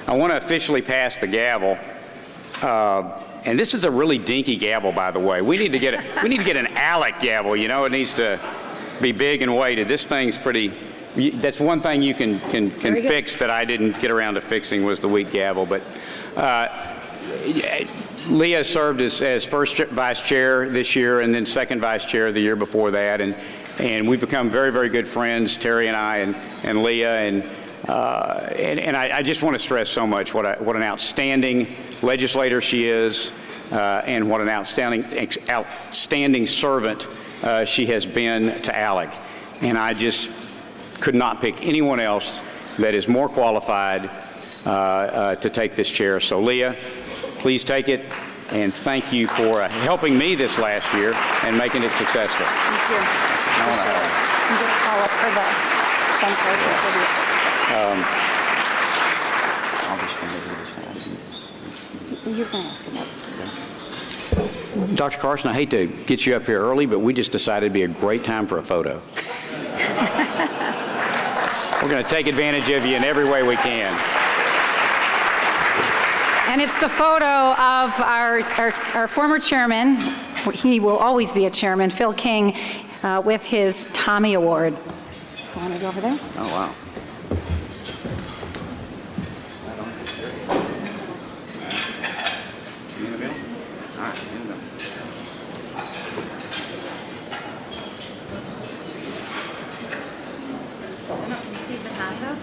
I want to officially pass the gavel. And this is a really dinky gavel, by the way. We need to get an ALEC gavel. You know, it needs to be big and weighted. This thing's pretty. That's one thing you can fix that I didn't get around to fixing was the weak gavel. But Leah served as first vice chair this year, and then second vice chair the year before that, and we've become very, very good friends, Terry and I, and Leah, and I just want to stress so much what an outstanding legislator she is, and what an outstanding servant she has been to ALEC. And I just could not pick anyone else that is more qualified to take this chair. So Leah, please take it, and thank you for helping me this last year and making it successful. Thank you. I'm going to call up for the You're going to ask about it. Dr. Carson, I hate to get you up here early, but we just decided it'd be a great time for a photo. We're going to take advantage of you in every way we can. And it's the photo of our former chairman. He will always be a chairman, Phil King, with his Tommy Award. Do you want to go over there? Oh, wow.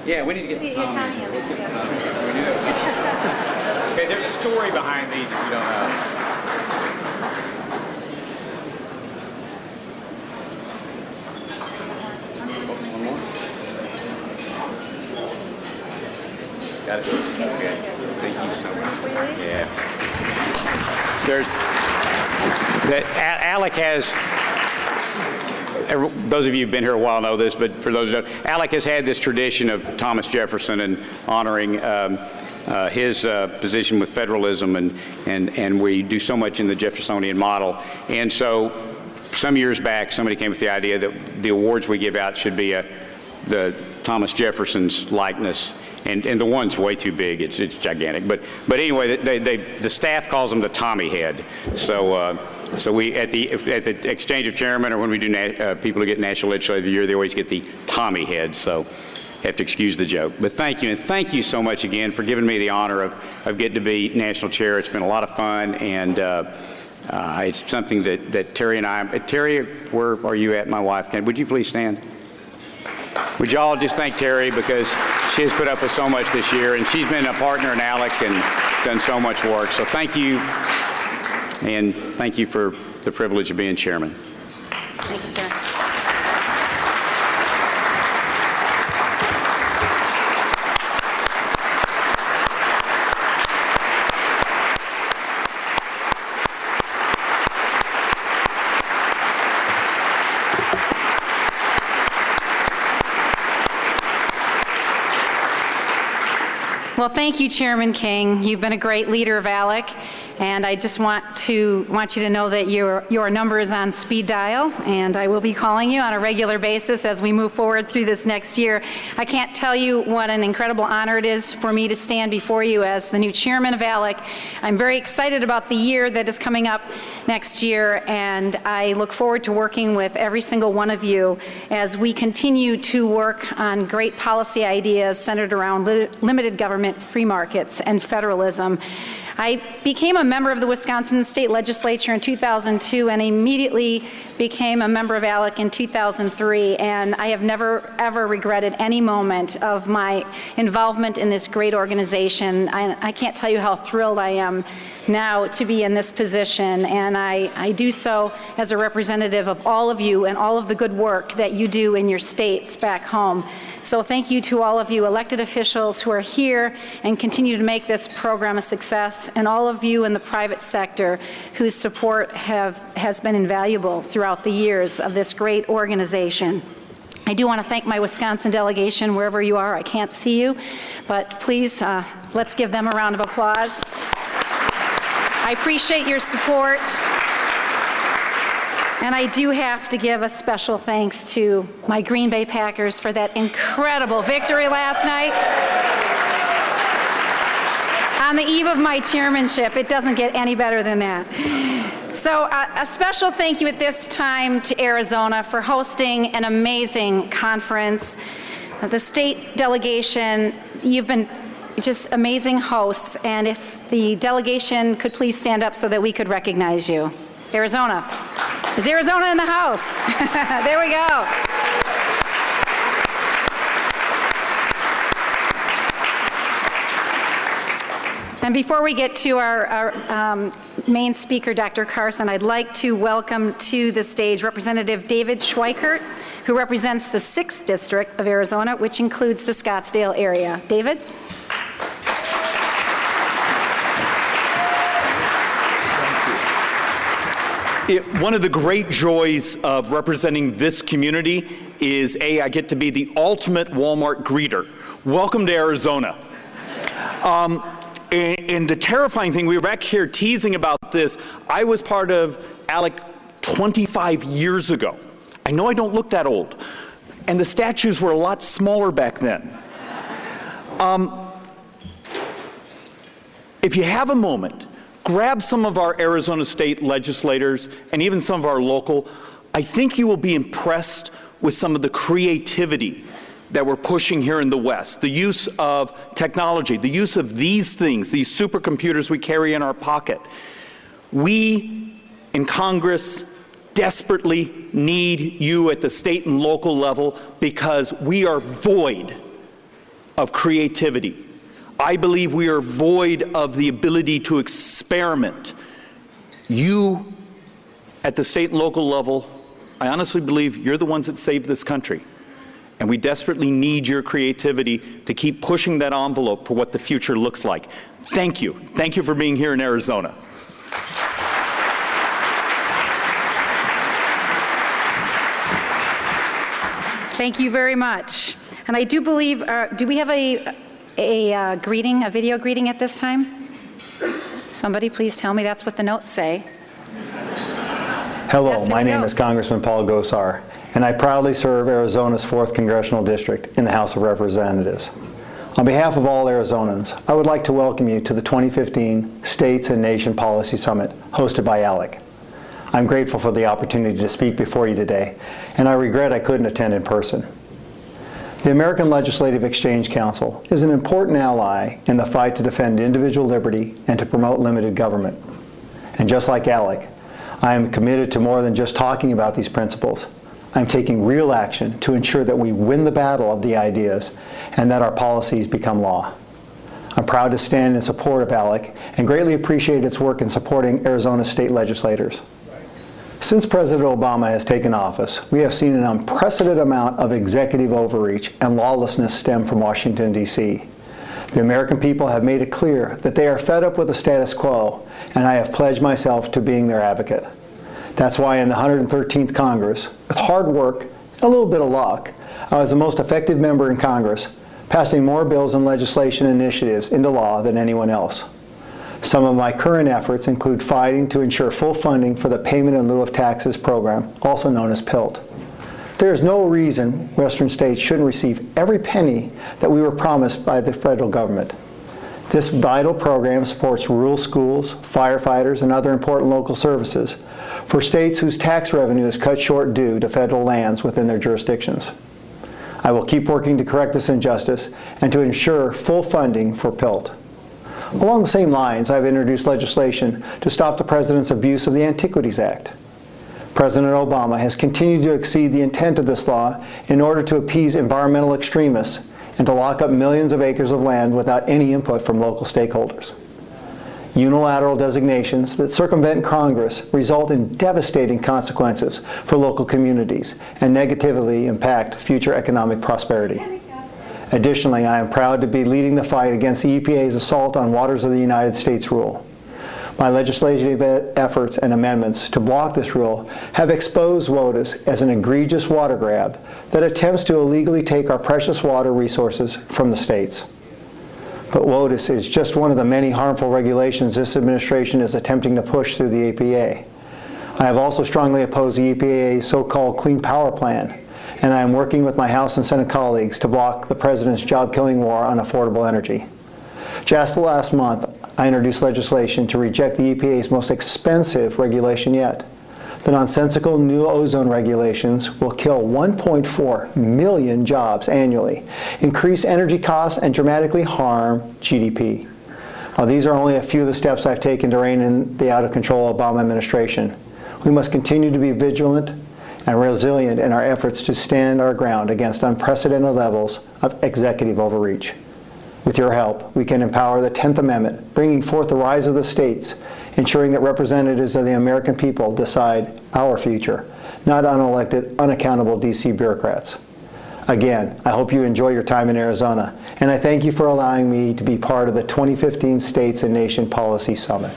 Yeah, we need to get the Tommy. Okay, there's a story behind these if you don't know. One more? Got it? Okay. Thank you so much. Yeah. ALEC has, those of you who've been here a while know this, but for those who don't, ALEC has had this tradition of Thomas Jefferson and honoring his position with federalism, and we do so much in the Jeffersonian model. And so some years back, somebody came with the idea that the awards we give out should be the Thomas Jefferson's likeness. And the one's way too big; it's gigantic. But anyway, the staff calls them the Tommy head. So we at the exchange of chairmen, or when we do people who get National Legislator of the Year, they always get the Tommy head. So have to excuse the joke. But thank you, and thank you so much again for giving me the honor of getting to be national chair. It's been a lot of fun, and it's something that Terry and I. Terry, where are you at? My wife. Would you please stand? Would you all just thank Terry, because she has put up with so much this year, and she's been a partner in ALEC and done so much work. So thank you, and thank you for the privilege of being chairman. Thank you, sir. Well, thank you, Chairman King. You've been a great leader of ALEC, and I just want you to know that your number is on speed dial, and I will be calling you on a regular basis as we move forward through this next year. I can't tell you what an incredible honor it is for me to stand before you as the new chairman of ALEC. I'm very excited about the year that is coming up next year, and I look forward to working with every single one of you as we continue to work on great policy ideas centered around limited government, free markets, and federalism. I became a member of the Wisconsin State Legislature in 2002 and immediately became a member of ALEC in 2003, and I have never, ever regretted any moment of my involvement in this great organization. I can't tell you how thrilled I am now to be in this position, and I do so as a representative of all of you and all of the good work that you do in your states back home. So thank you to all of you elected officials who are here and continue to make this program a success, and all of you in the private sector whose support has been invaluable throughout the years of this great organization. I do want to thank my Wisconsin delegation, wherever you are. I can't see you, but please, let's give them a round of applause. I appreciate your support. And I do have to give a special thanks to my Green Bay Packers for that incredible victory last night. on the eve of my chairmanship. It doesn't get any better than that. So a special thank you at this time to Arizona for hosting an amazing conference. The state delegation, you've been just amazing hosts, and if the delegation could please stand up so that we could recognize you. Arizona. Is Arizona in the house? There we go. And before we get to our main speaker, Dr. Carson, I'd like to welcome to the stage Representative David Schweikert, who represents the 6th District of Arizona, which includes the Scottsdale area. David? One of the great joys of representing this community is, I get to be the ultimate Walmart greeter. Welcome to Arizona. And the terrifying thing, we were back here teasing about this. I was part of ALEC 25 years ago. I know I don't look that old. And the statues were a lot smaller back then. If you have a moment, grab some of our Arizona state legislators and even some of our local. I think you will be impressed with some of the creativity that we're pushing here in the West. The use of technology, the use of these things, these supercomputers we carry in our pocket. We in Congress desperately need you at the state and local level because we are void of creativity. I believe we are void of the ability to experiment. You, at the state and local level, I honestly believe you're the ones that saved this country. And we desperately need your creativity to keep pushing that envelope for what the future looks like. Thank you. Thank you for being here in Arizona. Thank you very much. And I do believe, do we have a greeting, a video greeting at this time? Somebody please tell me that's what the notes say. Hello, Yes, my name is Congressman Paul Gosar, and I proudly serve Arizona's 4th Congressional District in the House of Representatives. On behalf of all Arizonans, I would like to welcome you to the 2015 States and Nation Policy Summit hosted by ALEC. I'm grateful for the opportunity to speak before you today, and I regret I couldn't attend in person. The American Legislative Exchange Council is an important ally in the fight to defend individual liberty and to promote limited government. And just like ALEC, I am committed to more than just talking about these principles. I'm taking real action to ensure that we win the battle of the ideas and that our policies become law. I'm proud to stand in support of ALEC and greatly appreciate its work in supporting Arizona state legislators. Since President Obama has taken office, we have seen an unprecedented amount of executive overreach and lawlessness stem from Washington, D.C. The American people have made it clear that they are fed up with the status quo, and I have pledged myself to being their advocate. That's why in the 113th Congress, with hard work and a little bit of luck, I was the most effective member in Congress, passing more bills and legislation initiatives into law than anyone else. Some of my current efforts include fighting to ensure full funding for the Payment in Lieu of Taxes program, also known as PILT. There is no reason Western states shouldn't receive every penny that we were promised by the federal government. This vital program supports rural schools, firefighters, and other important local services for states whose tax revenue is cut short due to federal lands within their jurisdictions. I will keep working to correct this injustice and to ensure full funding for PILT. Along the same lines, I have introduced legislation to stop the President's abuse of the Antiquities Act. President Obama has continued to exceed the intent of this law in order to appease environmental extremists and to lock up millions of acres of land without any input from local stakeholders. Unilateral designations that circumvent Congress result in devastating consequences for local communities and negatively impact future economic prosperity. Additionally, I am proud to be leading the fight against the EPA's assault on waters of the United States rule. My legislative efforts and amendments to block this rule have exposed WOTUS as an egregious water grab that attempts to illegally take our precious water resources from the states. But WOTUS is just one of the many harmful regulations this administration is attempting to push through the EPA. I have also strongly opposed the EPA's so-called Clean Power Plan, and I am working with my House and Senate colleagues to block the President's job-killing war on affordable energy. Just last month, I introduced legislation to reject the EPA's most expensive regulation yet. The nonsensical new ozone regulations will kill 1.4 million jobs annually, increase energy costs, and dramatically harm GDP. While these are only a few of the steps I've taken to rein in the out-of-control Obama administration, we must continue to be vigilant and resilient in our efforts to stand our ground against unprecedented levels of executive overreach. With your help, we can empower the 10th Amendment, bringing forth the rise of the states, ensuring that representatives of the American people decide our future, not unelected, unaccountable DC bureaucrats. Again, I hope you enjoy your time in Arizona, and I thank you for allowing me to be part of the 2015 States and Nation Policy Summit.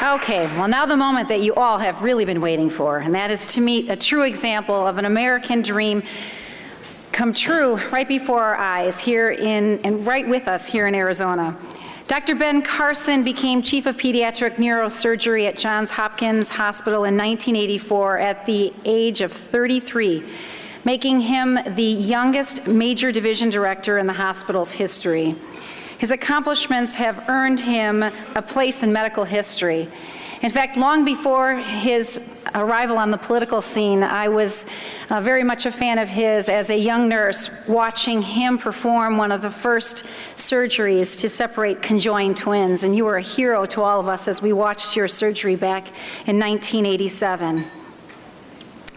Okay, well, now the moment that you all have really been waiting for, and that is to meet a true example of an American dream come true right before our eyes here and right with us here in Arizona. Dr. Ben Carson became Chief of Pediatric Neurosurgery at Johns Hopkins Hospital in 1984 at the age of 33, making him the youngest major division director in the hospital's history. His accomplishments have earned him a place in medical history. In fact, long before his arrival on the political scene, I was very much a fan of his as a young nurse, watching him perform one of the first surgeries to separate conjoined twins. And you were a hero to all of us as we watched your surgery back in 1987.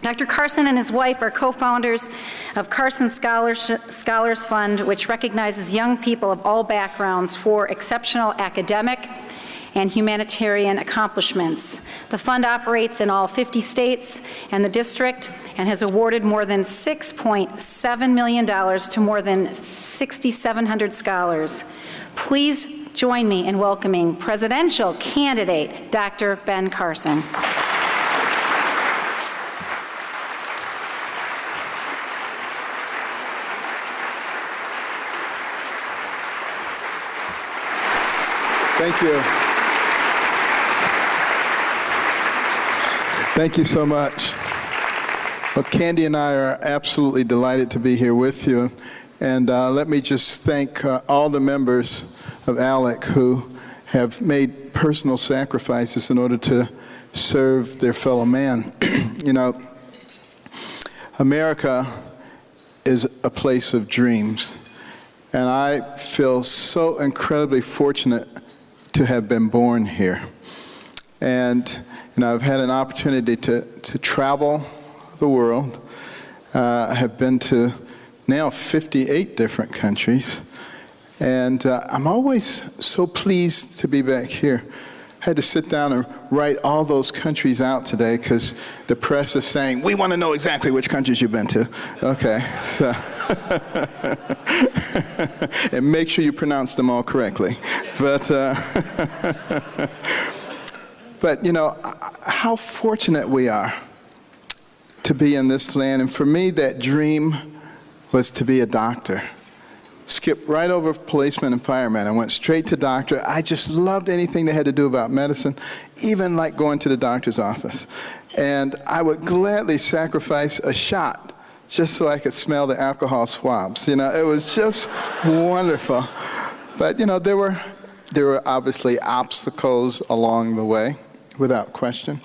Dr. Carson and his wife are co-founders of Carson Scholars Fund, which recognizes young people of all backgrounds for exceptional academic and humanitarian accomplishments. The fund operates in all 50 states and the district and has awarded more than $6.7 million to more than 6,700 scholars. Please join me in welcoming presidential candidate Dr. Ben Carson. Thank you. Thank you so much. Well, Candy and I are absolutely delighted to be here with you. And let me just thank all the members of ALEC who have made personal sacrifices in order to serve their fellow man. You know, America is a place of dreams. And I feel so incredibly fortunate to have been born here. And I've had an opportunity to travel the world. I have been to now 58 different countries. And I'm always so pleased to be back here. I had to sit down and write all those countries out today because the press is saying, we want to know exactly which countries you've been to. Okay, so. And make sure you pronounce them all correctly. But you know, how fortunate we are to be in this land. And for me, that dream was to be a doctor. Skipped right over policeman and fireman. I went straight to doctor. I just loved anything that had to do about medicine, even like going to the doctor's office. And I would gladly sacrifice a shot just so I could smell the alcohol swabs. You know, it was just wonderful. But you know, there were obviously obstacles along the way, without question.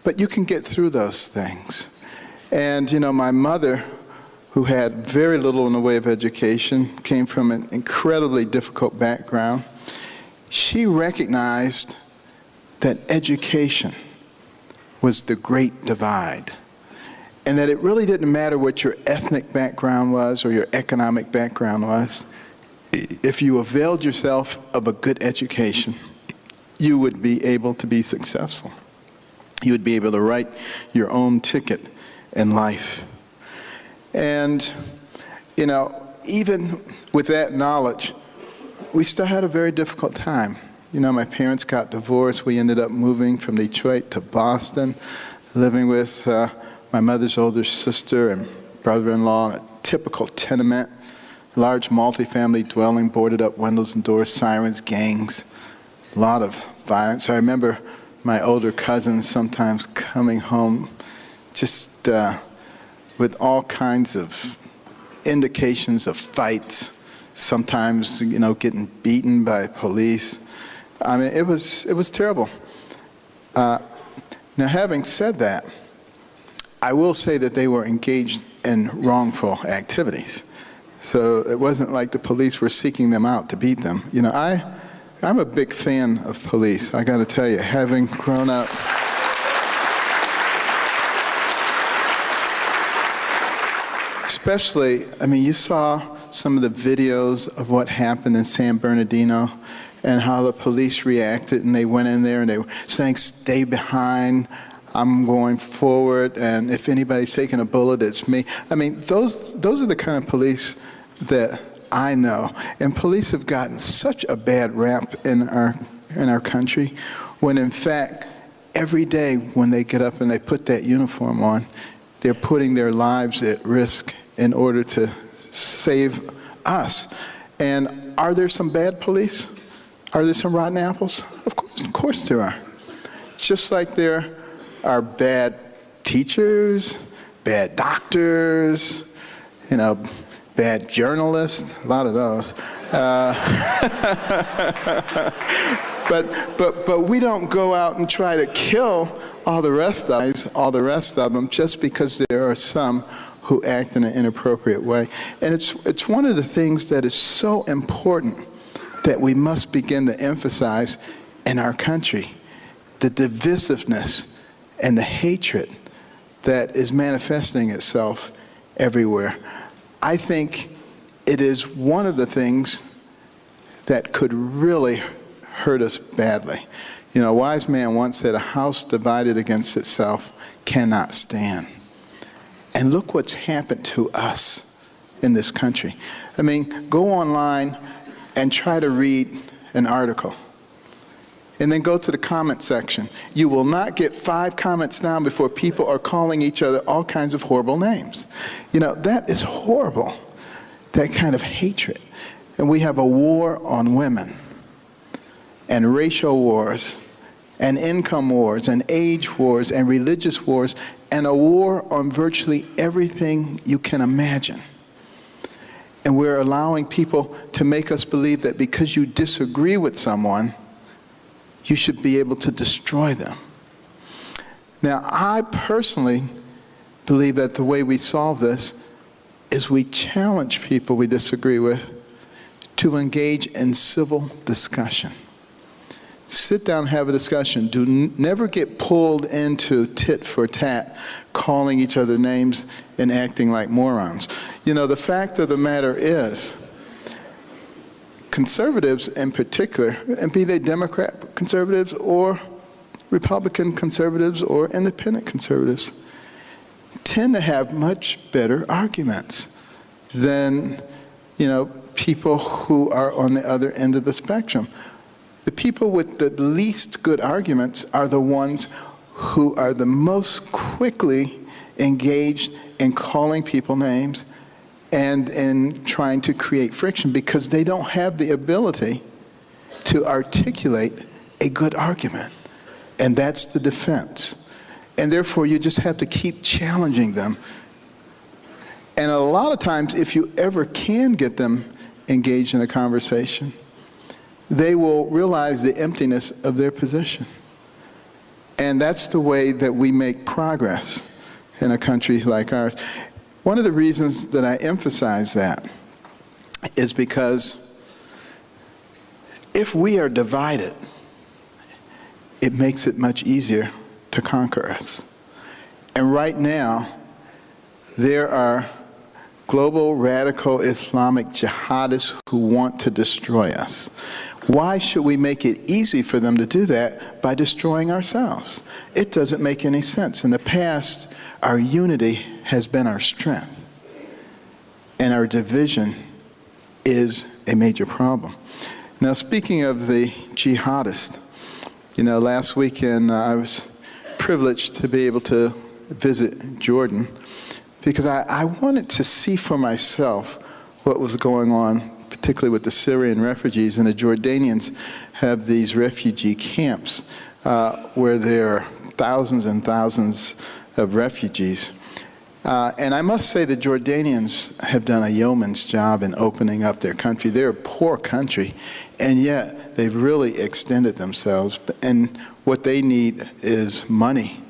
But you can get through those things. And you know, my mother, who had very little in the way of education, came from an incredibly difficult background. She recognized that education was the great divide, and that it really didn't matter what your ethnic background was or your economic background was. If you availed yourself of a good education, you would be able to be successful. You would be able to write your own ticket in life. And, you know, even with that knowledge, we still had a very difficult time. You know, my parents got divorced. We ended up moving from Detroit to Boston, living with my mother's older sister and brother-in-law in a typical tenement, large multifamily dwelling, boarded up windows and doors, sirens, gangs, a lot of violence. I remember my older cousins sometimes coming home just with all kinds of indications of fights, sometimes, getting beaten by police. I mean, it was terrible. Now, having said that, I will say that they were engaged in wrongful activities. So it wasn't like the police were seeking them out to beat them. I'm a big fan of police, I got to tell you, having grown up. Especially, you saw some of the videos of what happened in San Bernardino and how the police reacted, and they went in there and they were saying, "Stay behind, I'm going forward, and if anybody's taking a bullet, it's me." Those are the kind of police that I know. And police have gotten such a bad rap in our country, when in fact, every day when they get up and they put that uniform on, they're putting their lives at risk in order to save us. And are there some bad police? Are there some rotten apples? Of course there are. Just like there are bad teachers, bad doctors, bad journalists, a lot of those. But we don't go out and try to kill all the rest of them just because there are some who act in an inappropriate way. And it's one of the things that is so important that we must begin to emphasize in our country, the divisiveness and the hatred that is manifesting itself everywhere. I think it is one of the things that could really hurt us badly. A wise man once said, "A house divided against itself cannot stand." And look what's happened to us in this country. Go online and try to read an article, and then go to the comment section. You will not get 5 comments down before people are calling each other all kinds of horrible names. That is horrible, that kind of hatred. And we have a war on women, and racial wars, and income wars, and age wars, and religious wars, and a war on virtually everything you can imagine. And we're allowing people to make us believe that because you disagree with someone, you should be able to destroy them. Now, I personally believe that the way we solve this is we challenge people we disagree with to engage in civil discussion. Sit down and have a discussion. Never get pulled into tit for tat, calling each other names and acting like morons. The fact of the matter is, conservatives in particular, and be they Democrat conservatives or Republican conservatives or independent conservatives, tend to have much better arguments than, people who are on the other end of the spectrum. The people with the least good arguments are the ones who are the most quickly engaged in calling people names and in trying to create friction, because they don't have the ability to articulate a good argument. And that's the defense. And therefore, you just have to keep challenging them. And a lot of times, if you ever can get them engaged in a conversation, they will realize the emptiness of their position. And that's the way that we make progress in a country like ours. One of the reasons that I emphasize that is because if we are divided, it makes it much easier to conquer us. And right now, there are global radical Islamic jihadists who want to destroy us. Why should we make it easy for them to do that by destroying ourselves? It doesn't make any sense. In the past, our unity has been our strength, and our division is a major problem. Now, speaking of the jihadists, last weekend I was privileged to be able to visit Jordan, because I wanted to see for myself what was going on, particularly with the Syrian refugees. And the Jordanians have these refugee camps where there are thousands and thousands of refugees. And I must say the Jordanians have done a yeoman's job in opening up their country. They're a poor country, and yet they've really extended themselves. And what they need is money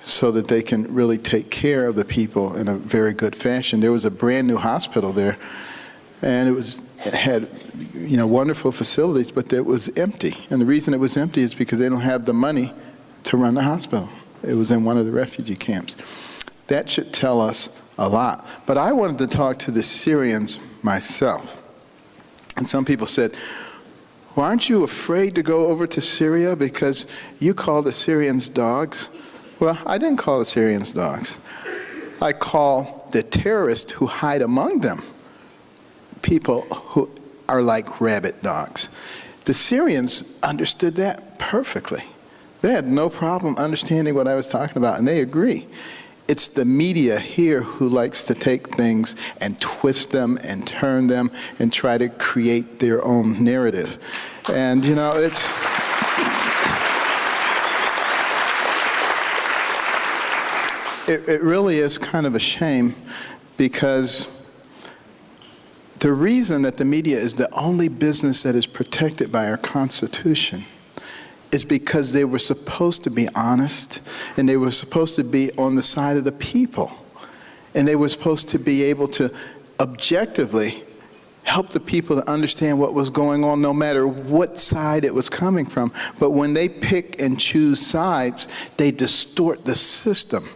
so that they can really take care of the people in a very good fashion. There was a brand new hospital there, and it had wonderful facilities, but it was empty. And the reason it was empty is because they don't have the money to run the hospital. It was in one of the refugee camps. That should tell us a lot. But I wanted to talk to the Syrians myself. And some people said, well, aren't you afraid to go over to Syria because you call the Syrians dogs? Well, I didn't call the Syrians dogs. I call the terrorists who hide among them people who are like rabid dogs. The Syrians understood that perfectly. They had no problem understanding what I was talking about, and they agree. It's the media here who likes to take things and twist them and turn them and try to create their own narrative. And, it's... It really is kind of a shame, because the reason that the media is the only business that is protected by our Constitution is because they were supposed to be honest, and they were supposed to be on the side of the people, and they were supposed to be able to objectively help the people to understand what was going on, no matter what side it was coming from. But when they pick and choose sides, they distort the system,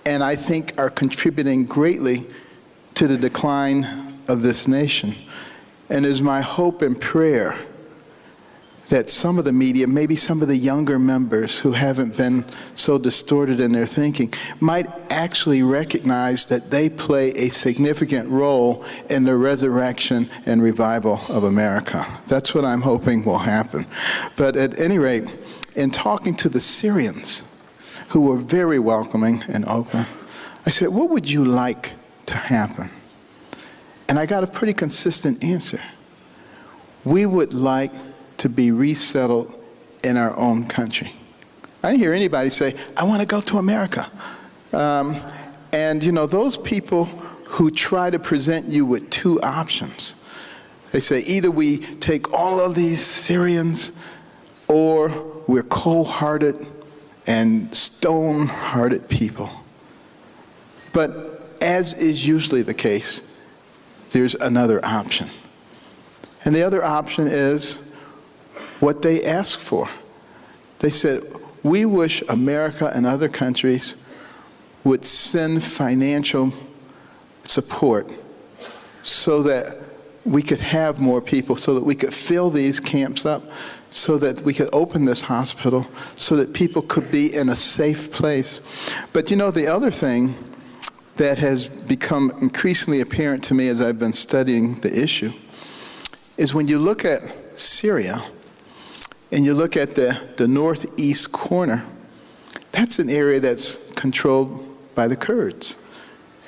and I think are contributing greatly to the decline of this nation. And it is my hope and prayer that some of the media, maybe some of the younger members who haven't been so distorted in their thinking, might actually recognize that they play a significant role in the resurrection and revival of America. That's what I'm hoping will happen. But at any rate, in talking to the Syrians, who were very welcoming and open, I said, what would you like to happen? And I got a pretty consistent answer. We would like to be resettled in our own country. I didn't hear anybody say, I want to go to America. And those people who try to present you with two options, they say either we take all of these Syrians, or we're cold-hearted and stone-hearted people. But as is usually the case, there's another option. And the other option is what they ask for. They said, we wish America and other countries would send financial support so that we could have more people, so that we could fill these camps up, so that we could open this hospital, so that people could be in a safe place. But the other thing that has become increasingly apparent to me as I've been studying the issue is when you look at Syria, and you look at the northeast corner, that's an area that's controlled by the Kurds.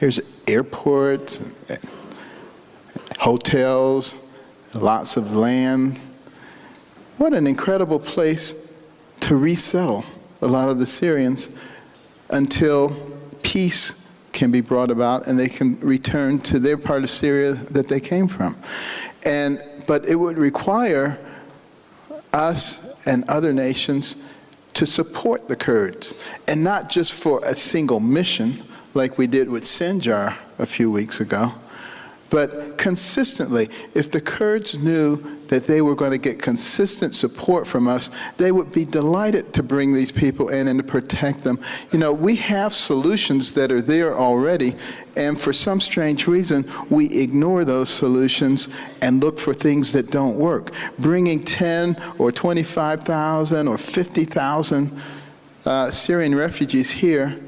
There's airports, hotels, lots of land. What an incredible place to resettle a lot of the Syrians until peace can be brought about and they can return to their part of Syria that they came from. But it would require us and other nations to support the Kurds, and not just for a single mission like we did with Sinjar a few weeks ago, but consistently. If the Kurds knew that they were going to get consistent support from us, they would be delighted to bring these people in and to protect them. We have solutions that are there already, and for some strange reason, we ignore those solutions and look for things that don't work. Bringing 10 or 25,000 or 50,000 Syrian refugees here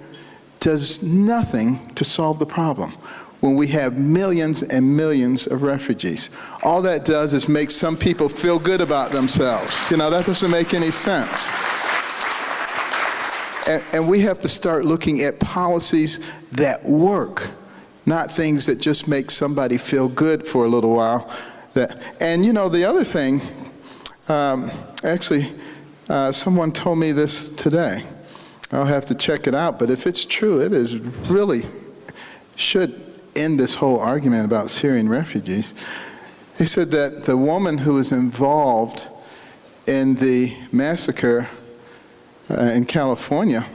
does nothing to solve the problem when we have millions and millions of refugees. All that does is make some people feel good about themselves. That doesn't make any sense. And we have to start looking at policies that work, not things that just make somebody feel good for a little while. And the other thing, someone told me this today. I'll have to check it out, but if it's true, it is really should end this whole argument about Syrian refugees. He said that the woman who was involved in the massacre in California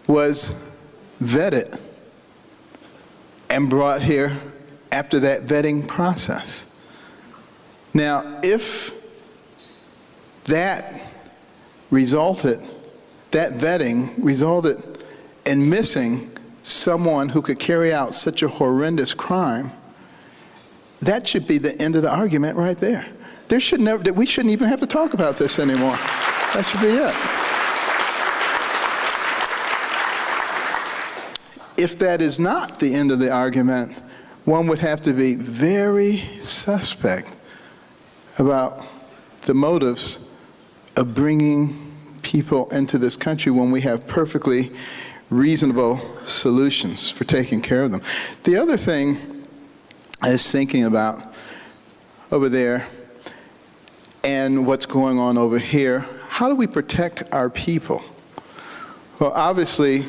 was vetted and brought here after that vetting process. Now, if that vetting resulted in missing someone who could carry out such a horrendous crime, that should be the end of the argument right there. We shouldn't even have to talk about this anymore. That should be it. If that is not the end of the argument, one would have to be very suspect about the motives of bringing people into this country when we have perfectly reasonable solutions for taking care of them. The other thing I was thinking about over there and what's going on over here, how do we protect our people? Well, obviously,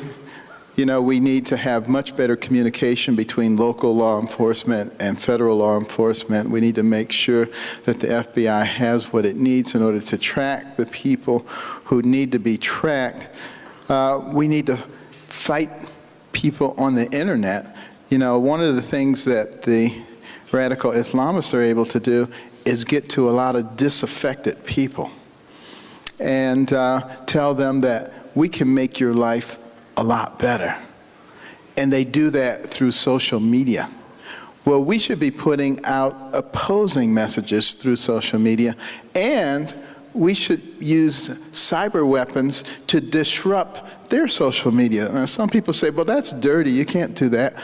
you know, we need to have much better communication between local law enforcement and federal law enforcement. We need to make sure that the FBI has what it needs in order to track the people who need to be tracked. We need to fight people on the internet. You know, one of the things that the radical Islamists are able to do is get to a lot of disaffected people and tell them that we can make your life a lot better. And they do that through social media. Well, we should be putting out opposing messages through social media, and we should use cyber weapons to disrupt their social media. Now, some people say, well, that's dirty, you can't do that.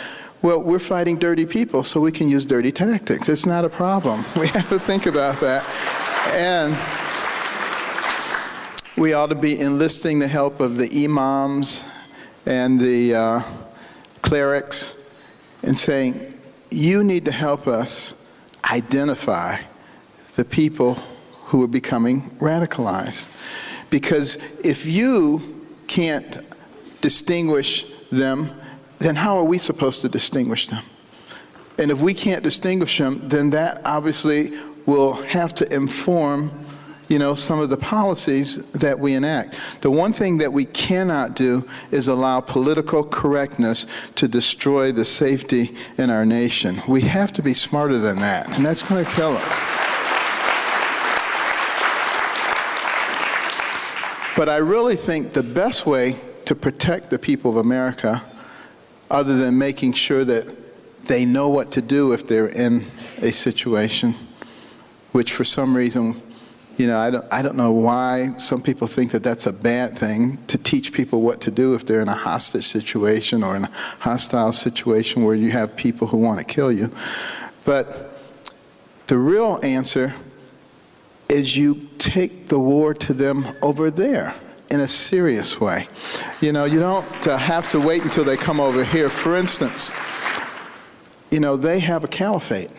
Well, we're fighting dirty people, so we can use dirty tactics. It's not a problem. We have to think about that. And we ought to be enlisting the help of the imams and the clerics and saying, you need to help us identify the people who are becoming radicalized. Because if you can't distinguish them, then how are we supposed to distinguish them? And if we can't distinguish them, then that obviously will have to inform, you know, some of the policies that we enact. The one thing that we cannot do is allow political correctness to destroy the safety in our nation. We have to be smarter than that, and that's going to kill us. But I really think the best way to protect the people of America, other than making sure that they know what to do if they're in a situation, which for some reason, you know, I don't know why some people think that that's a bad thing, to teach people what to do if they're in a hostage situation or in a hostile situation where you have people who want to kill you. But the real answer is you take the war to them over there in a serious way. You know, you don't have to wait until they come over here. For instance, you know, they have a caliphate.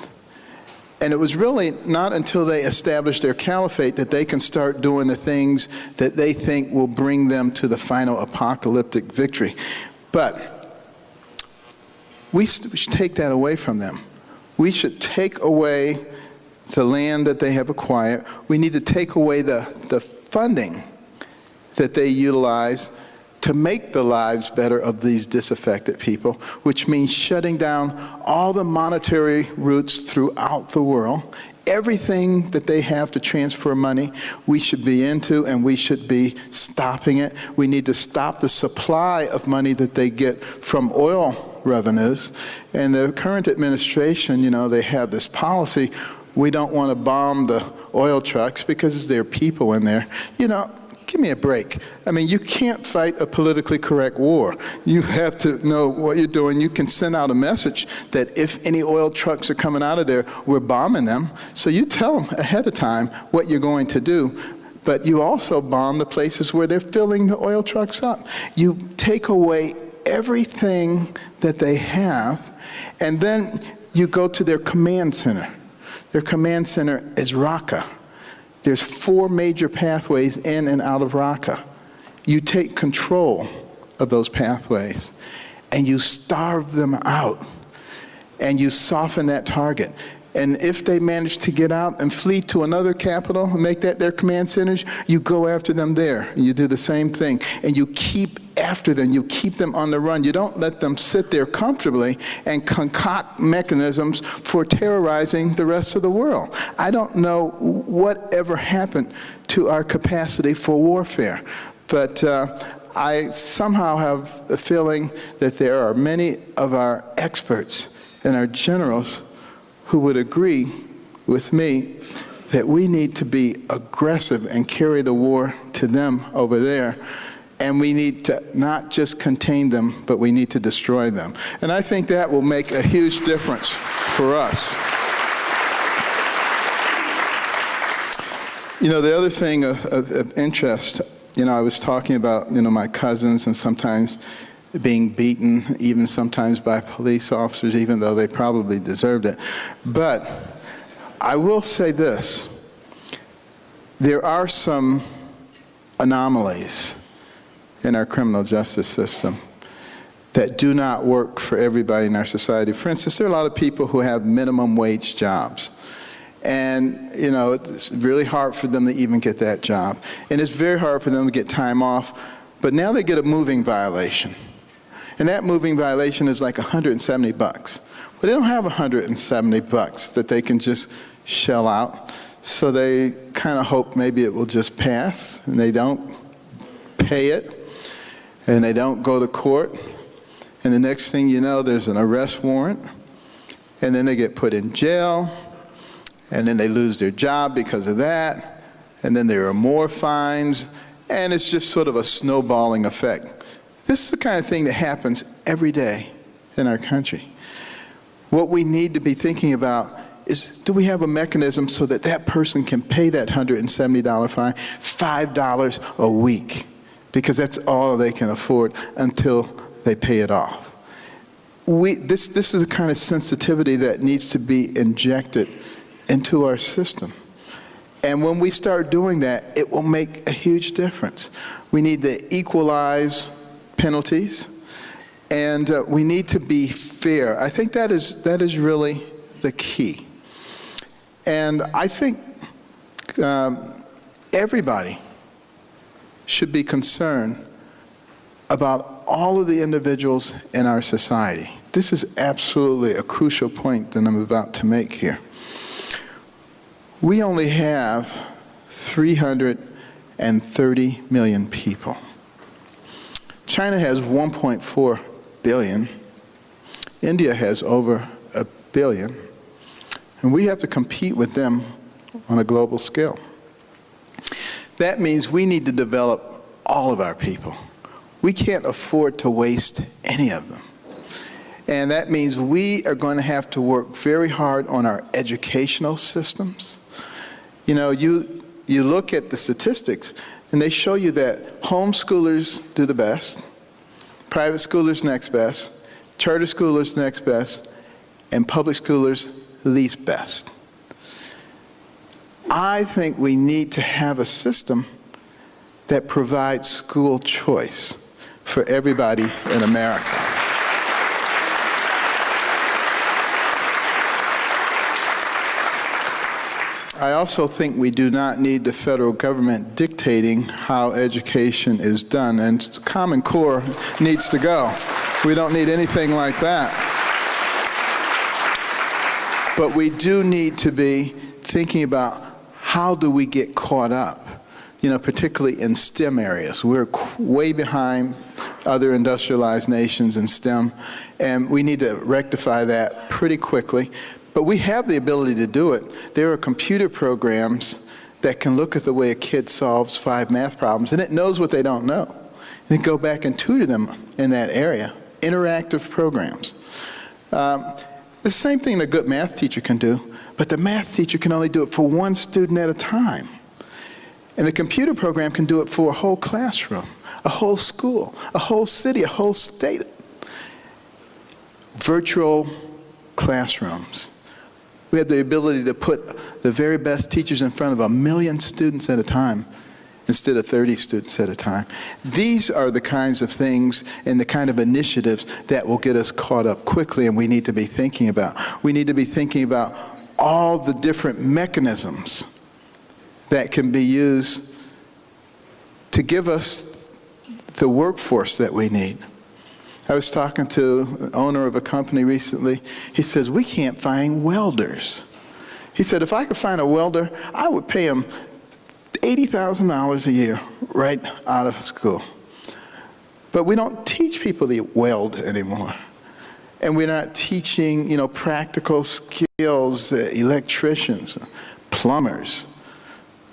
And it was really not until they established their caliphate that they can start doing the things that they think will bring them to the final apocalyptic victory. But we should take that away from them. We should take away the land that they have acquired. We need to take away the funding that they utilize to make the lives better of these disaffected people, which means shutting down all the monetary routes throughout the world. Everything that they have to transfer money, we should be into, and we should be stopping it. We need to stop the supply of money that they get from oil revenues. And the current administration, you know, they have this policy, we don't want to bomb the oil trucks because there are people in there. You know, give me a break. I mean, you can't fight a politically correct war. You have to know what you're doing. You can send out a message that if any oil trucks are coming out of there, we're bombing them. So you tell them ahead of time what you're going to do. But you also bomb the places where they're filling the oil trucks up. You take away everything that they have, and then you go to their command center. Their command center is Raqqa. There's 4 major pathways in and out of Raqqa. You take control of those pathways, and you starve them out, and you soften that target. And if they manage to get out and flee to another capital and make that their command centers, you go after them there. And you do the same thing. And you keep after them. You keep them on the run. You don't let them sit there comfortably and concoct mechanisms for terrorizing the rest of the world. I don't know what ever happened to our capacity for warfare. But I somehow have a feeling that there are many of our experts and our generals who would agree with me that we need to be aggressive and carry the war to them over there. And we need to not just contain them, but we need to destroy them. And I think that will make a huge difference for us. You know, the other thing of interest, you know, I was talking about, you know, my cousins and sometimes being beaten, even sometimes by police officers, even though they probably deserved it. But I will say this, there are some anomalies in our criminal justice system that do not work for everybody in our society. For instance, there are a lot of people who have minimum wage jobs. And, you know, it's really hard for them to even get that job. And it's very hard for them to get time off. But now they get a moving violation. And that moving violation is like $170. But they don't have $170 that they can just shell out. So they kind of hope maybe it will just pass, and they don't pay it, and they don't go to court. And the next thing you know, there's an arrest warrant, and then they get put in jail, and then they lose their job because of that, and then there are more fines, and it's just sort of a snowballing effect. This is the kind of thing that happens every day in our country. What we need to be thinking about is, do we have a mechanism so that that person can pay that $170 fine, $5 a week, because that's all they can afford until they pay it off. This is the kind of sensitivity that needs to be injected into our system. And when we start doing that, it will make a huge difference. We need to equalize penalties, and we need to be fair. I think that is really the key. And I think everybody should be concerned about all of the individuals in our society. This is absolutely a crucial point that I'm about to make here. We only have 330 million people. China has 1.4 billion. India has over 1 billion. And we have to compete with them on a global scale. That means we need to develop all of our people. We can't afford to waste any of them. And that means we are going to have to work very hard on our educational systems. You know, you look at the statistics, and they show you that homeschoolers do the best, private schoolers next best, charter schoolers next best, and public schoolers least best. I think we need to have a system that provides school choice for everybody in America. I also think we do not need the federal government dictating how education is done, and Common Core needs to go. We don't need anything like that. But we do need to be thinking about how do we get caught up, you know, particularly in STEM areas. We're way behind other industrialized nations in STEM, and we need to rectify that pretty quickly. But we have the ability to do it. There are computer programs that can look at the way a kid solves 5 math problems, and it knows what they don't know. And go back and tutor them in that area. Interactive programs. The same thing a good math teacher can do, but the math teacher can only do it for 1 student at a time. And the computer program can do it for a whole classroom, a whole school, a whole city, a whole state. Virtual classrooms. We have the ability to put the very best teachers in front of 1 million students at a time instead of 30 students at a time. These are the kinds of things and the kind of initiatives that will get us caught up quickly, and we need to be thinking about. We need to be thinking about all the different mechanisms that can be used to give us the workforce that we need. I was talking to an owner of a company recently. He says, we can't find welders. He said, if I could find a welder, I would pay him $80,000 a year right out of school. But we don't teach people to weld anymore. And we're not teaching, practical skills, electricians, plumbers.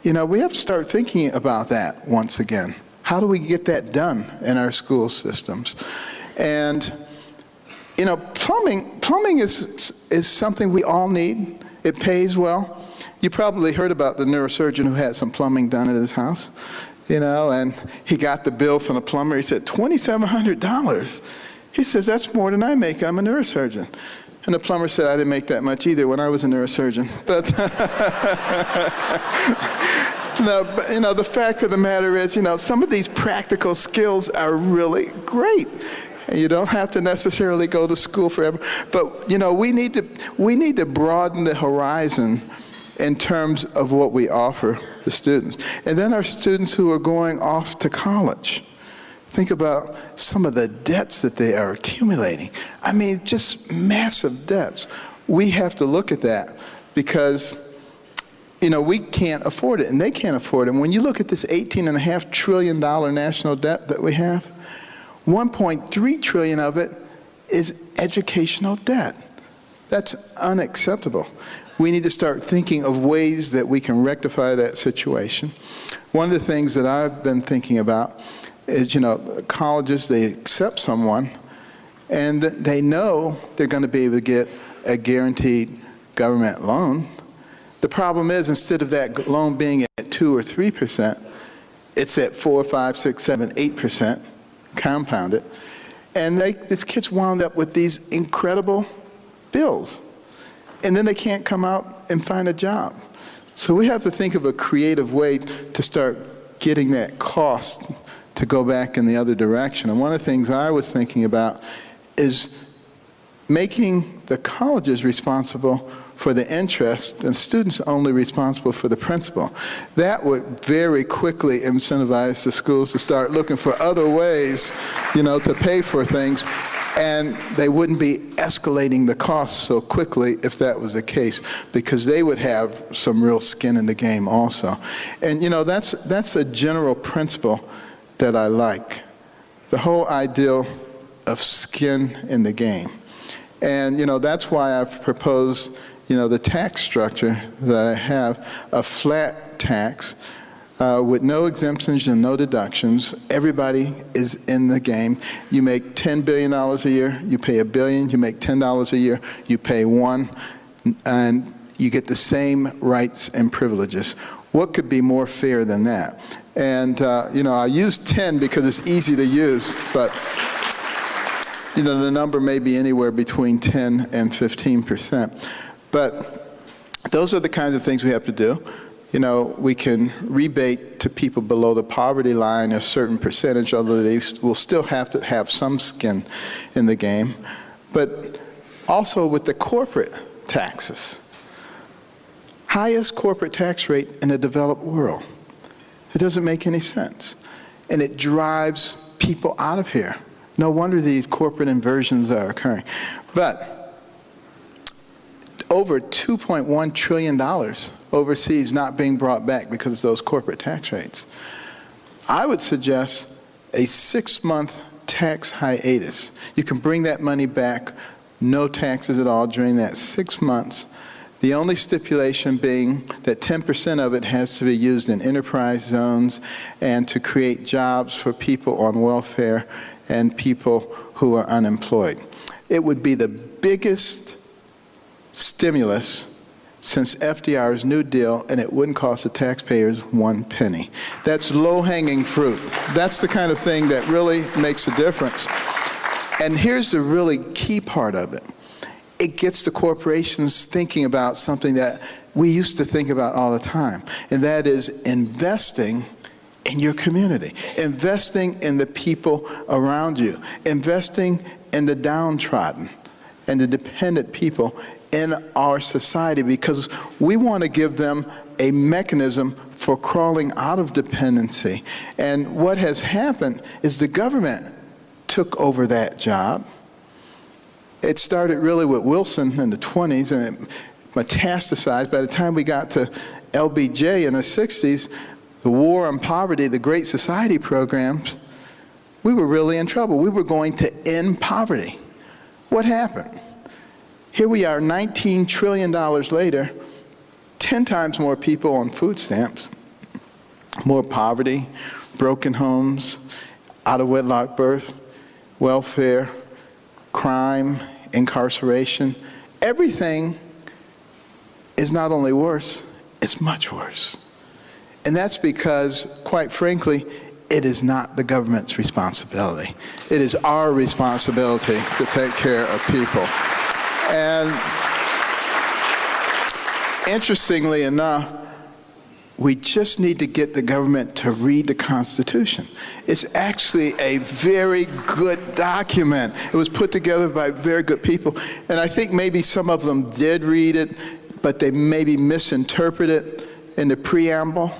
We have to start thinking about that once again. How do we get that done in our school systems? And, plumbing is something we all need. It pays well. You probably heard about the neurosurgeon who had some plumbing done at his house, and he got the bill from the plumber. He said, $2,700. He says, that's more than I make. I'm a neurosurgeon. And the plumber said, I didn't make that much either when I was a neurosurgeon. But, no, but the fact of the matter is, some of these practical skills are really great. You don't have to necessarily go to school forever. But, we need to broaden the horizon in terms of what we offer the students. And then our students who are going off to college. Think about some of the debts that they are accumulating. I mean, just massive debts. We have to look at that because, we can't afford it and they can't afford it. And when you look at this $18.5 trillion national debt that we have, 1.3 trillion of it is educational debt. That's unacceptable. We need to start thinking of ways that we can rectify that situation. One of the things that I've been thinking about is, colleges, they accept someone and they know they're going to be able to get a guaranteed government loan. The problem is, instead of that loan being at 2 or 3%, it's at 4, 5, 6, 7, 8%, compounded. And these kids wound up with these incredible bills. And then they can't come out and find a job. So we have to think of a creative way to start getting that cost to go back in the other direction. And one of the things I was thinking about is making the colleges responsible for the interest and students only responsible for the principal. That would very quickly incentivize the schools to start looking for other ways, to pay for things. And they wouldn't be escalating the costs so quickly if that was the case, because they would have some real skin in the game also. And that's a general principle that I like. The whole ideal of skin in the game. And that's why I've proposed the tax structure that I have, a flat tax with no exemptions and no deductions. Everybody is in the game. You make $10 billion a year, you pay $1 billion. You make $10 a year, you pay $1, and you get the same rights and privileges. What could be more fair than that? And I use 10 because it's easy to use, but the number may be anywhere between 10 and 15%. But those are the kinds of things we have to do. We can rebate to people below the poverty line a certain percentage, although they will still have to have some skin in the game. But also with the corporate taxes. Highest corporate tax rate in the developed world. It doesn't make any sense. And it drives people out of here. No wonder these corporate inversions are occurring. But over $2.1 trillion overseas not being brought back because of those corporate tax rates. I would suggest a 6-month tax hiatus. You can bring that money back, no taxes at all during that 6 months. The only stipulation being that 10% of it has to be used in enterprise zones and to create jobs for people on welfare and people who are unemployed. It would be the biggest stimulus since FDR's New Deal, and it wouldn't cost the taxpayers 1 penny. That's low-hanging fruit. That's the kind of thing that really makes a difference. And here's the really key part of it. It gets the corporations thinking about something that we used to think about all the time, and that is investing in your community, investing in the people around you, investing in the downtrodden and the dependent people in our society, because we want to give them a mechanism for crawling out of dependency. And what has happened is the government took over that job. It started really with Wilson in the 20s, and it metastasized. By the time we got to LBJ in the 60s, the War on Poverty, the Great Society programs, we were really in trouble. We were going to end poverty. What happened? Here we are, $19 trillion later, 10 times more people on food stamps, more poverty, broken homes, out-of-wedlock birth, welfare, crime, incarceration. Everything is not only worse, it's much worse. And that's because, quite frankly, it is not the government's responsibility. It is our responsibility to take care of people. And interestingly enough, we just need to get the government to read the Constitution. It's actually a very good document. It was put together by very good people. And I think maybe some of them did read it, but they maybe misinterpreted it in the preamble,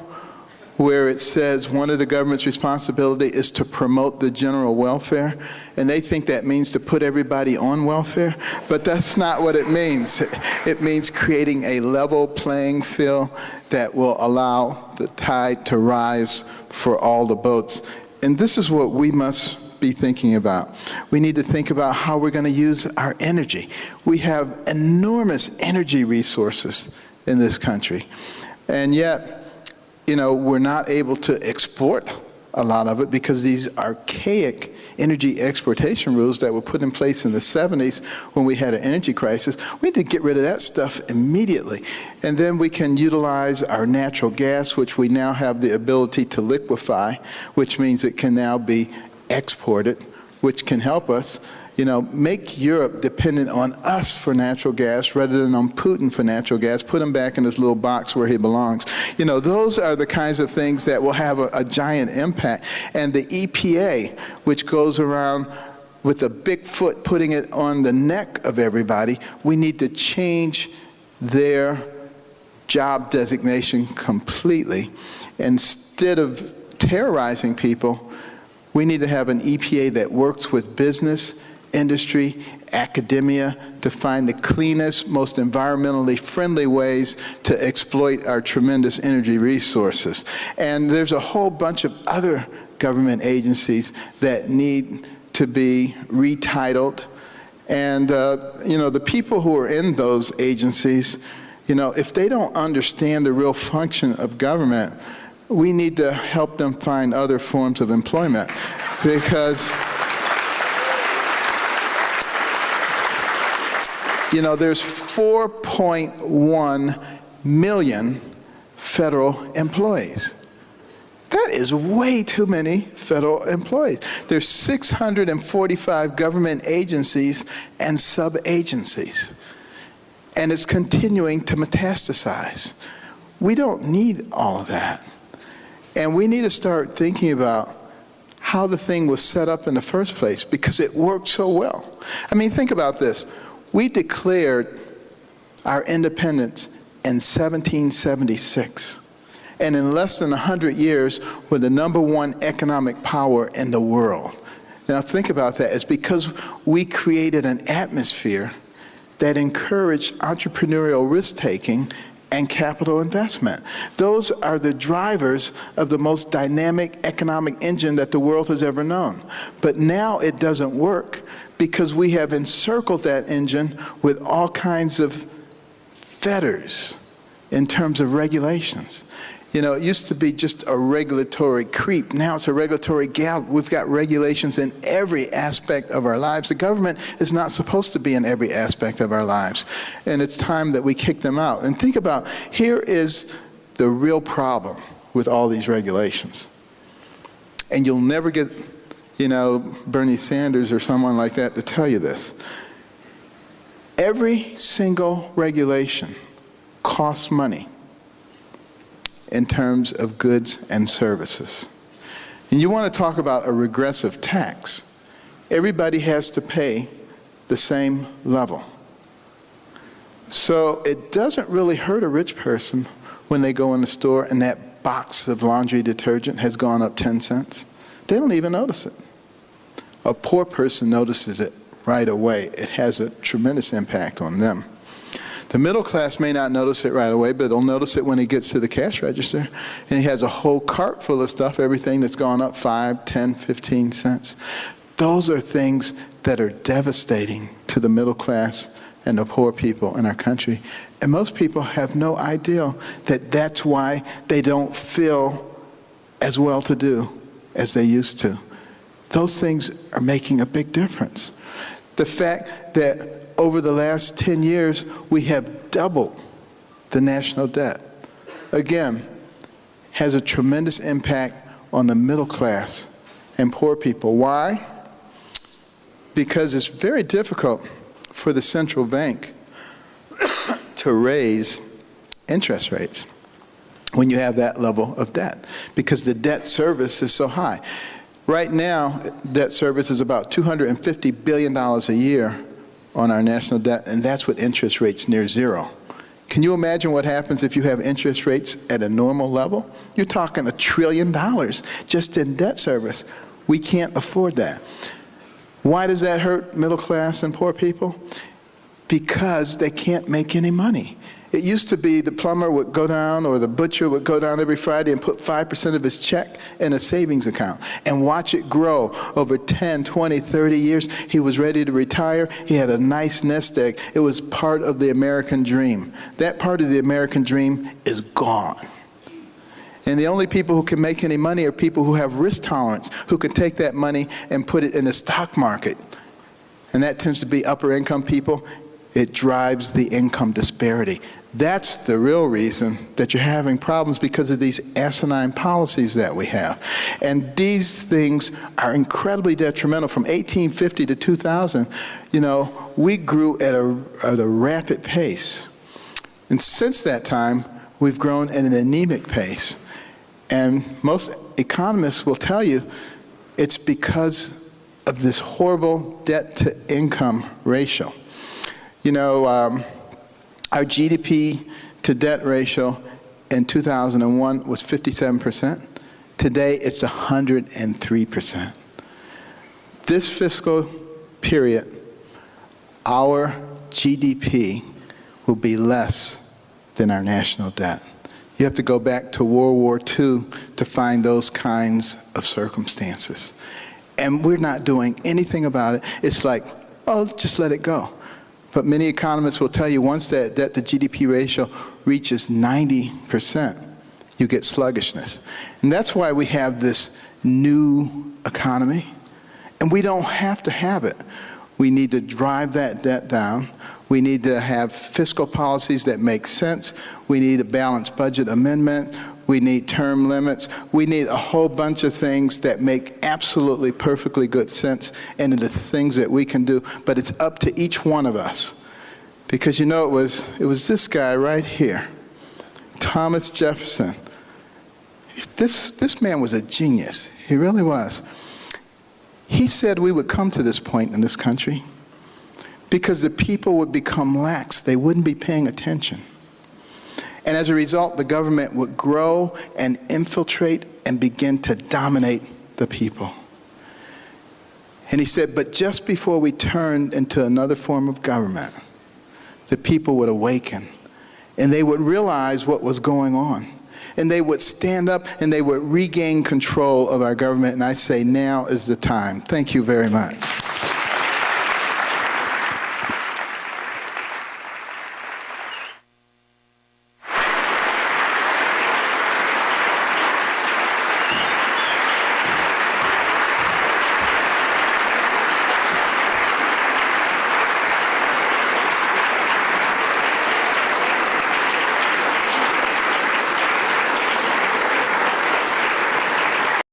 where it says one of the government's responsibility is to promote the general welfare, and they think that means to put everybody on welfare, but that's not what it means. It means creating a level playing field that will allow the tide to rise for all the boats. And this is what we must be thinking about. We need to think about how we're going to use our energy. We have enormous energy resources in this country, and yet, you know, we're not able to export a lot of it because these archaic energy exportation rules that were put in place in the 70s when we had an energy crisis. We need to get rid of that stuff immediately. And then we can utilize our natural gas, which we now have the ability to liquefy, which means it can now be exported, which can help us, you know, make Europe dependent on us for natural gas rather than on Putin for natural gas, put him back in this little box where he belongs. You know, those are the kinds of things that will have a giant impact. And the EPA, which goes around with a big foot putting it on the neck of everybody, we need to change their job designation completely. Instead of terrorizing people, we need to have an EPA that works with business, industry, academia to find the cleanest, most environmentally friendly ways to exploit our tremendous energy resources. And there's a whole bunch of other government agencies that need to be retitled. And, you know, the people who are in those agencies, you know, if they don't understand the real function of government, we need to help them find other forms of employment, because you know, there's 4.1 million federal employees. That is way too many federal employees. There's 645 government agencies and sub-agencies, and it's continuing to metastasize. We don't need all of that. And we need to start thinking about how the thing was set up in the first place, because it worked so well. I mean, think about this. We declared our independence in 1776, and in less than 100 years, we're the #1 economic power in the world. Now think about that. It's because we created an atmosphere that encouraged entrepreneurial risk-taking and capital investment. Those are the drivers of the most dynamic economic engine that the world has ever known. But now it doesn't work because we have encircled that engine with all kinds of fetters in terms of regulations. You know, it used to be just a regulatory creep. Now it's a regulatory gallop. We've got regulations in every aspect of our lives. The government is not supposed to be in every aspect of our lives. And it's time that we kick them out. And think about, here is the real problem with all these regulations. And you'll never get, you know, Bernie Sanders or someone like that to tell you this. Every single regulation costs money. in terms of goods and services. And you want to talk about a regressive tax. Everybody has to pay the same level. So it doesn't really hurt a rich person when they go in the store and that box of laundry detergent has gone up 10 cents. They don't even notice it. A poor person notices it right away. It has a tremendous impact on them. The middle class may not notice it right away, but they'll notice it when he gets to the cash register and he has a whole cart full of stuff, everything that's gone up 5, 10, 15 cents. Those are things that are devastating to the middle class and the poor people in our country. And most people have no idea that that's why they don't feel as well-to-do as they used to. Those things are making a big difference. The fact that over the last 10 years, we have doubled the national debt, again, has a tremendous impact on the middle class and poor people. Why? Because it's very difficult for the central bank to raise interest rates when you have that level of debt, because the debt service is so high. Right now, debt service is about $250 billion a year on our national debt, and that's with interest rates near zero. Can you imagine what happens if you have interest rates at a normal level? You're talking $1 trillion just in debt service. We can't afford that. Why does that hurt middle class and poor people? Because they can't make any money. It used to be the plumber would go down or the butcher would go down every Friday and put 5% of his check in a savings account and watch it grow over 10, 20, 30 years. He was ready to retire. He had a nice nest egg. It was part of the American dream. That part of the American dream is gone. And the only people who can make any money are people who have risk tolerance, who can take that money and put it in the stock market. And that tends to be upper income people. It drives the income disparity. That's the real reason that you're having problems, because of these asinine policies that we have. And these things are incredibly detrimental. From 1850 to 2000, we grew at a rapid pace. And since that time, we've grown at an anemic pace. And most economists will tell you it's because of this horrible debt-to-income ratio. Our GDP to debt ratio in 2001 was 57%. Today, it's 103%. This fiscal period, our GDP will be less than our national debt. You have to go back to World War II to find those kinds of circumstances. And we're not doing anything about it. It's like, oh, just let it go. But many economists will tell you once that debt to GDP ratio reaches 90%, you get sluggishness. And that's why we have this new economy. And we don't have to have it. We need to drive that debt down. We need to have fiscal policies that make sense. We need a balanced budget amendment. We need term limits. We need a whole bunch of things that make absolutely perfectly good sense, and the things that we can do. But it's up to each one of us. Because it was this guy right here, Thomas Jefferson. This man was a genius. He really was. He said we would come to this point in this country because the people would become lax. They wouldn't be paying attention. And as a result, the government would grow and infiltrate and begin to dominate the people. And he said, but just before we turned into another form of government, the people would awaken and they would realize what was going on. And they would stand up and they would regain control of our government. And I say now is the time. Thank you very much.